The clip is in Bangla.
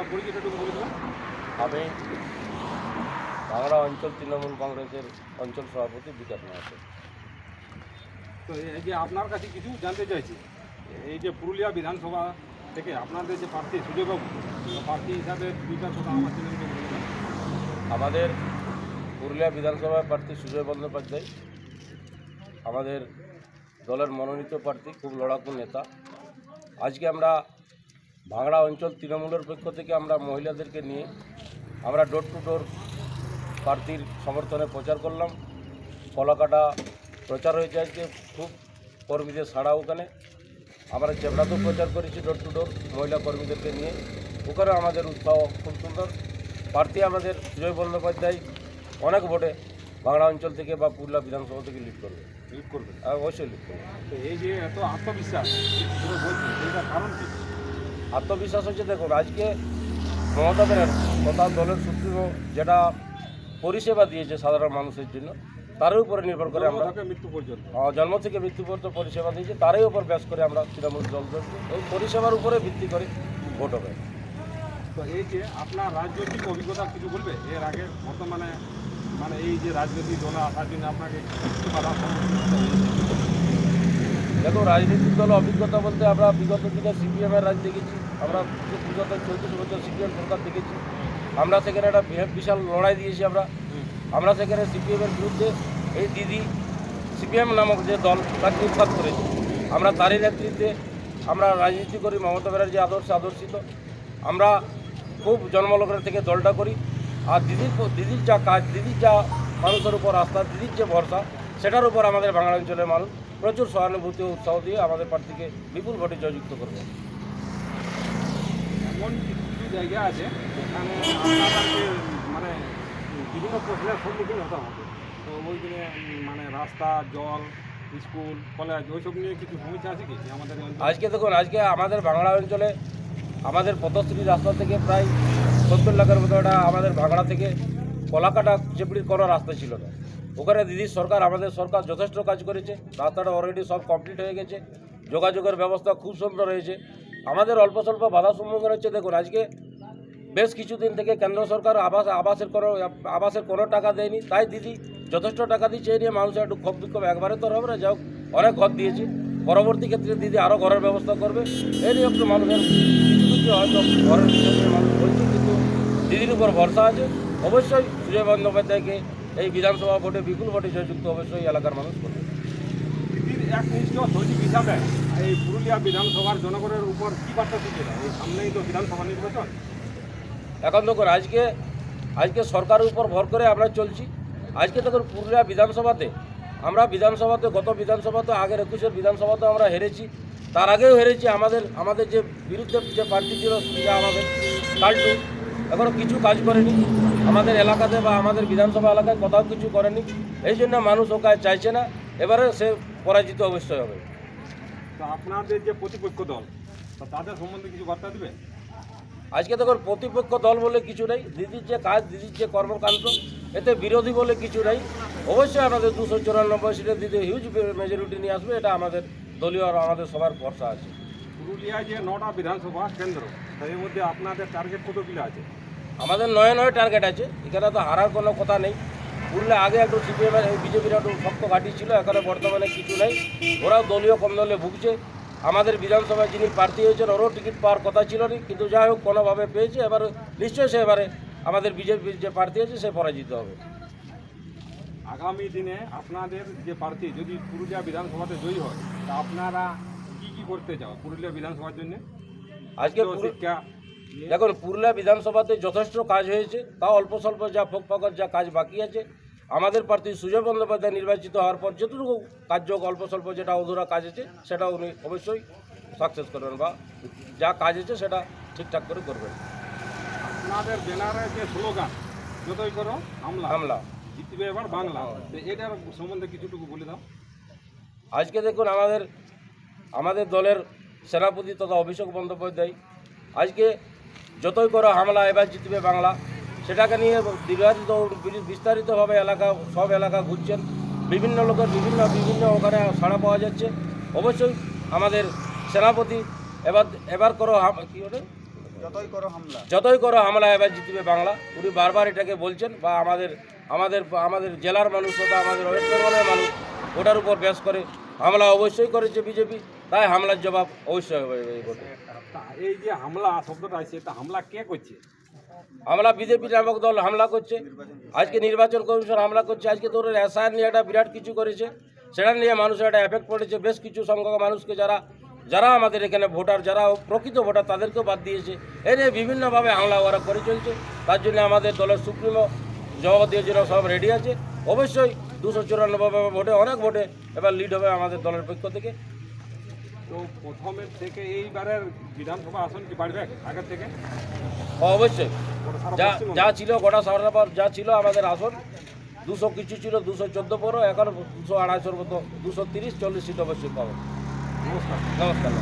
আপনার পরিচয়টা একটু বলে দেবেন। আমি ভাঙড়া অঞ্চল তৃণমূল কংগ্রেসের অঞ্চল সভাপতি বিকাশ মাহাতো। তো এই যে আপনার কাছে কিছু জানতে চাইছি, এই যে পুরুলিয়া বিধানসভা থেকে আপনাদের যে প্রার্থী সুজয়বাবু, প্রার্থী হিসাবে দুইটা কথা আমার চ্যানেলকে বলে দেবেন। আমাদের পুরুলিয়া বিধানসভার প্রার্থী সুজয় বন্দ্যোপাধ্যায় আমাদের দলের মনোনীত প্রার্থী, খুব লড়াকু নেতা। আজকে আমরা ভাঙড়া অঞ্চল তৃণমূলের পক্ষ থেকে আমরা মহিলাদেরকে নিয়ে আমরা ডোর টু ডোর প্রার্থীর সমর্থনে প্রচার করলাম। কলাকাটা প্রচার হয়েছে আজকে, খুব কর্মীদের ছাড়া ওখানে। আমরা চেবড়াতেও প্রচার করেছি ডোর টু ডোর মহিলা কর্মীদেরকে নিয়ে, ওখানে আমাদের উৎসাহ খুব সুন্দর। প্রার্থী আমাদের সুজয় বন্দ্যোপাধ্যায় অনেক ভোটে ভাঙড়া অঞ্চল থেকে বা পুরুলিয়া বিধানসভা থেকে লিড করবে, অবশ্যই লিড করবে। তো এই যে এত আত্মবিশ্বাস পুরো বলছে, এটার কারণ কি? আত্মবিশ্বাস হচ্ছে, দেখুন আজকে মমতা ব্যানার্জি তথা দলের সুপ্রিমো যেটা পরিষেবা দিয়েছে সাধারণ মানুষের জন্য, তার উপরে নির্ভর করে আমরা মৃত্যু পর্যন্ত জন্ম থেকে মৃত্যু পর্যন্ত পরিষেবা দিয়েছি, তারই উপর ব্যাস করে আমরা তৃণমূল দল ওই পরিষেবার উপরে ভিত্তি করে ভোট হবে। তো এই যে আপনার রাজনৈতিক অভিজ্ঞতা কিছু বলবে এর আগে বর্তমানে, মানে এই যে রাজনৈতিক দলে আসার জন্য আপনাকে কিছু বাধা সম্মুখীন হতে হয়েছে? দেখো, রাজনৈতিক দল অভিজ্ঞতা বলতে আমরা বিগত দিনে সিপিএমের রাজ দেখেছি, আমরা বিগত 34 বছর সিপিএম সরকার দেখেছি। আমরা সেখানে একটা বিশাল লড়াই দিয়েছি। আমরা সেখানে সিপিএমের বিরুদ্ধে এই দিদি সিপিএম নামক যে দল তাকে উৎখাত করেছি। আমরা তারই নেতৃত্বে আমরা রাজনীতি করি, মমতা ব্যানার্জি আদর্শিত। আমরা খুব জন্মলগ্ন থেকে দলটা করি। আর দিদির যা কাজ, দিদির যা মানুষের উপর আস্থা, দিদির যে ভরসা, সেটার উপর আমাদের বাংলা অঞ্চলের মানুষ প্রচুর সহানুভূতি ও উৎসাহ দিয়ে আমাদের প্রার্থীকে বিপুল ভোটে জয়যুক্ত করবে। এমন কিছু কিছু জায়গা আছে যেখানে আপনাদেরকে মানে বিভিন্ন প্রশ্নের সম্মুখীন হতে হবে। তো ওইখানে মানে রাস্তা, জল, স্কুল, কলেজ ওইসব নিয়ে কিছু সমস্যা আছে কি আমাদের এই অঞ্চলে? আজকে দেখুন, আজকে আমাদের বাংলা অঞ্চলে আমাদের পথশ্রী রাস্তা থেকে প্রায় 70 লাখের মতো একটা আমাদের ভাঙড়া থেকে কলাকাটা চেপড়ির কোনো রাস্তা ছিল না। ওখানে দিদির সরকার, আমাদের সরকার যথেষ্ট কাজ করেছে। রাস্তাটা অলরেডি সব কমপ্লিট হয়ে গেছে, যোগাযোগের ব্যবস্থা খুব সুন্দর হয়েছে। আমাদের অল্প স্বল্প বাধা সম্মুখীন হচ্ছে। দেখুন, আজকে বেশ কিছুদিন থেকে কেন্দ্র সরকার আবাসের কোনো টাকা দেয়নি, তাই দিদি যথেষ্ট টাকা দিচ্ছে। এই নিয়ে মানুষের একটু ক্ষোভ বিক্ষোভ একবারে তো হবে না, যাই হোক অনেক ঘর দিয়েছি। পরবর্তী ক্ষেত্রে দিদি আরও ঘরের ব্যবস্থা করবে। এই নিয়ে একটু মানুষের কিছু কিছু হয়তো ঘরের বিষয় নিয়ে মানুষ বলছে, কিন্তু দিদির উপর ভরসা আছে। অবশ্যই সুজয় বন্দ্যোপাধ্যায়কে এই বিধানসভা ভোটে বিপুল ভোটে জয়যুক্ত অবশ্যই এলাকার মানুষ করবে। দিদির একনিষ্ঠ সচিব হিসাবে এই পুরুলিয়া বিধানসভার জনগণের উপর কী বার্তা দিচ্ছে? এই সামনেই তো বিধানসভা নির্বাচন। এখন দেখুন, আজকে সরকারের উপর ভর করে আমরা চলছি। আজকে দেখুন, পুরুলিয়া বিধানসভাতে গত বিধানসভাতে আগের 21-এর বিধানসভাতে আমরা হেরেছি, তার আগেও হেরেছি। আমাদের যে বিরুদ্ধে যে প্রার্থী ছিল, যা আমাদের কাল্টু, এখনও কিছু কাজ করেনি আমাদের এলাকাতে বা আমাদের বিধানসভা এলাকায়, কোথাও কিছু করেনি। এই জন্য মানুষ ওকে চাইছে না। এবারে সে পরাজিত অবশ্যই হবে। তো আপনাদের যে প্রতিপক্ষ দল, তো তাদের সম্বন্ধে কিছু বার্তা দেবে? আজকে দেখুন, প্রতিপক্ষ দল বলে কিছু নেই। দিদির যে কাজ, দিদির যে কর্মকাণ্ড, এতে বিরোধী বলে কিছু নেই। অবশ্যই আমাদের 294 সিটে দিদি হিউজ মেজরিটি নিয়ে আসবে, এটা আমাদের দলীয় আর আমাদের সবার ভরসা আছে। পুরুলিয়ায় যে 9টা বিধানসভা কেন্দ্র, তো এর মধ্যে আপনাদের টার্গেট কতগুলো আছে? আমাদের 9 টার্গেট আছে। এখানে তো হারার কোনো কথা নেই। পুরুলিয়া আগে একটু সিপিএমের বিজেপির একটু শক্ত ঘাঁটি ছিল, এখানে বর্তমানে কিছু নেই। ওরাও দলীয় কম দলে ভুগছে। আমাদের বিধানসভায় যিনি প্রার্থী হয়েছেন, ওরও টিকিট পাওয়ার কথা ছিল না, কিন্তু যাই হোক কোনোভাবে পেয়েছে। এবার নিশ্চয়ই সে এবারে আমাদের বিজেপির যে প্রার্থী আছে সে পরাজিত হবে। আগামী দিনে আপনাদের যে প্রার্থী যদি পুরুলিয়া বিধানসভাতে জয়ী হয়, তা আপনারা কি করতে চাও পুরুলিয়া বিধানসভার জন্য? আজকে শিক্ষা দেখুন, পুরুলিয়া বিধানসভাতে যথেষ্ট কাজ হয়েছে, তাও অল্প স্বল্প যা ফোক যা কাজ বাকি আছে। আমাদের প্রার্থী সুজয় বন্দ্যোপাধ্যায় নির্বাচিত হওয়ার পর যতটুকু কার্য অল্প স্বল্প যেটা অধুরা কাজ আছে, সেটা উনি অবশ্যই সাকসেস করবেন বা যা কাজ আছে সেটা ঠিকঠাক করে করবেন। আপনাদের ব্যানারে যে স্লোগান, যতই করো হামলা, জিতবে এবার বাংলা, তো এটার সম্বন্ধে কিছুটুকু বলে দাও। আজকে দেখুন, আমাদের দলের সেনাপতি তথা অভিষেক বন্দ্যোপাধ্যায় আজকে যতই করো হামলা, এবার জিতবে বাংলা, সেটাকে নিয়ে বিস্তারিতভাবে সব এলাকা ঘুরছেন। বিভিন্ন লোকের বিভিন্ন ওখানে সাড়া পাওয়া যাচ্ছে। অবশ্যই আমাদের সেনাপতি এবার করো কি বলে যতই করো হামলা এবার জিতবে বাংলা, উনি বারবার এটাকে বলছেন। বা আমাদের আমাদের আমাদের জেলার মানুষ তথা আমাদের ওয়েস্ট বেঙ্গলের মানুষ ওটার উপর বেশ করে হামলা অবশ্যই করেছে বিজেপি, তাই হামলার জবাব অবশ্যই হবে এই ভোটে। তা এই যে হামলা শব্দটা আছে, এটা হামলা কে করছে? হামলা বিজেপি নামক দল হামলা করছে, আজকে নির্বাচন কমিশন হামলা করছে। আজকে তোর এসআইআর নিয়ে একটা বিরাট কিছু করেছে, সেটা নিয়ে মানুষের একটা এফেক্ট পড়েছে। বেশ কিছু সংখ্যক মানুষকে যারা আমাদের এখানে ভোটার, যারা প্রকৃত ভোটার, তাদেরকেও বাদ দিয়েছে। এ নিয়ে বিভিন্নভাবে হামলা ওরা করে চলছে। তার জন্য আমাদের দলের সুপ্রিমো জবাব দিয়ে জন্য সব রেডি আছে। অবশ্যই 294 ভোটে, অনেক ভোটে এবার লিড হবে আমাদের দলের পক্ষ থেকে। তো প্রথমের থেকে এইবারের বিধানসভা আসন কি বাড়বে আগের থেকে? অবশ্যই গোটা সারা যা পশ্চিমবঙ্গে? যা ছিল গোটা সারাবার যা ছিল আমাদের আসন 200 কিছু ছিল, 214 পরও এখন 200 250 মতো, 230-40 সিট অবশ্যই পাবো। নমস্কার। নমস্কার।